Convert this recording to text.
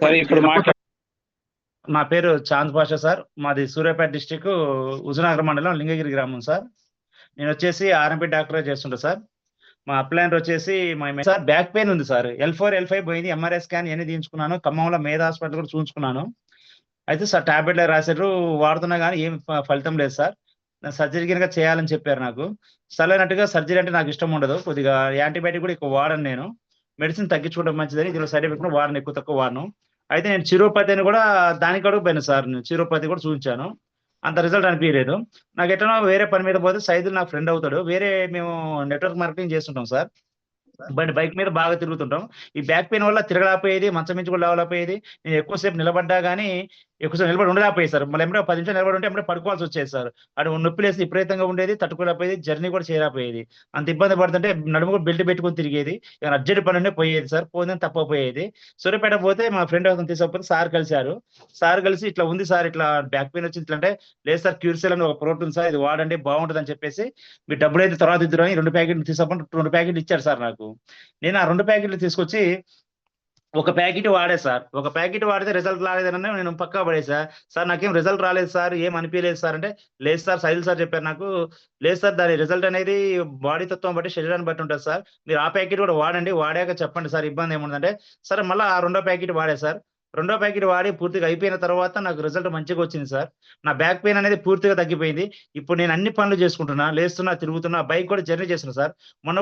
సరే ఇప్పుడు నా పేరు చాంద్ పాషా సార్. మాది సూర్యాపేట డిస్టిక్ హుజునగర్ మండలం లింగగిరి గ్రామం సార్. నేను వచ్చేసి ఆర్ఎంపీ డాక్టర్ చేస్తుంటా సార్. మా అప్లైనర్ వచ్చేసి సార్ బ్యాక్ పెయిన్ ఉంది సార్. L4 L5 పోయింది, ఎంఆర్ఐ స్కాన్ అన్ని తీయించుకున్నాను, ఖమ్మంలో మేధా హాస్పిటల్ కూడా చూపించుకున్నాను. అయితే సార్ టాబ్లెట్లు రాశారు, వాడుతున్నా కానీ ఏం ఫలితం లేదు సార్. సర్జరీ కనుక చేయాలని చెప్పారు నాకు. సరైనట్టుగా సర్జరీ అంటే నాకు ఇష్టం ఉండదు, కొద్దిగా యాంటీబయాటిక్ కూడా ఎక్కువ వాడను నేను. మెడిసిన్ తగ్గించుకోవడం మంచిదని ఇందులో సైడ్ ఎఫెక్ట్ కూడా వాడను, ఎక్కువ తక్కువ వాడను. అయితే నేను చిరోపతి అని కూడా దానికి అడుగుపోయాను సార్. నేను చిరోపతి కూడా చూపించాను, అంత రిజల్ట్ అనిపించలేదు. నాకు ఎట్లా వేరే పని మీద పోతే సైదులు నాకు ఫ్రెండ్ అవుతాడు, వేరే మేము నెట్వర్క్ మార్కెటింగ్ చేస్తుంటాం సార్. బైక్ మీద బాగా తిరుగుతుంటాం. ఈ బ్యాక్ పెయిన్ వల్ల తిరగలేకపోయేది, మంచం మించి కూడా లేవలేకపోయేది. నేను ఎక్కువసేపు నిలబడ్డా కానీ ఎక్కువసేపు నిలబడి ఉండలేకపోయేది సార్. మళ్ళీ ఎప్పుడో 10 నిమిషాలు నిలబడి ఉంటే ఎప్పుడో పడుకోవాల్సి వచ్చేది సార్. అటు నొప్పి లేసి విపరీతంగా ఉండేది, తట్టుకోలేకపోయేది, జర్నీ కూడా చేయలేకపోయేది. అంత ఇబ్బంది పడుతుంటే నడుము కూడా బెల్ట్ పెట్టుకొని తిరిగేది. ఏమైనా అర్జెంట్ పని ఉంటే పోయేది సార్, పోతే తప్పపోయేది. సూర్యాపేట పోతే మా ఫ్రెండ్ అతను తీసుకపోతే సార్ కలిశారు. సార్ కలిసి ఇట్లా ఉంది సార్, ఇట్లా బ్యాక్ పెయిన్ వచ్చింది, ఇట్లా అంటే లేదు సార్, క్యూర్సెల్ అని ఒక ప్రోటీన్ సార్, ఇది వాడండి బాగుంటుంది అని చెప్పేసి, మీ డబ్బులు అయితే తర్వాత ఇద్దరు అని 2 ప్యాకెట్లు తీసుకొని 2 ప్యాకెట్లు ఇచ్చారు సార్ నాకు. నేను ఆ 2 ప్యాకెట్లు తీసుకొచ్చి ఒక ప్యాకెట్ వాడే సార్. ఒక ప్యాకెట్ వాడితే రిజల్ట్ రాలేదని నేను పక్కా పడేసా. సార్ నాకేం రిజల్ట్ రాలేదు సార్, ఏం అనిపించలేదు సార్ అంటే, లేదు సార్ సైదుల్ సార్ చెప్పారు నాకు, లేదు సార్ దాని రిజల్ట్ అనేది బాడీ తత్వం బట్టి, శరీరాన్ని బట్టి ఉంటుంది సార్. మీరు ఆ ప్యాకెట్ కూడా వాడండి, వాడాక చెప్పండి సార్ ఇబ్బంది ఏముందంటే, సరే మళ్ళీ ఆ 2వ ప్యాకెట్ వాడే సార్. 2వ ప్యాకెట్ వాడి పూర్తిగా అయిపోయిన తర్వాత నాకు రిజల్ట్ మంచిగా వచ్చింది సార్. నా బ్యాక్ పెయిన్ అనేది పూర్తిగా తగ్గిపోయింది. ఇప్పుడు నేను అన్ని పనులు చేసుకుంటున్నా, లేస్తున్నా, తిరుగుతున్నా, బైక్ కూడా జర్నీ చేస్తున్నా సార్. మొన్న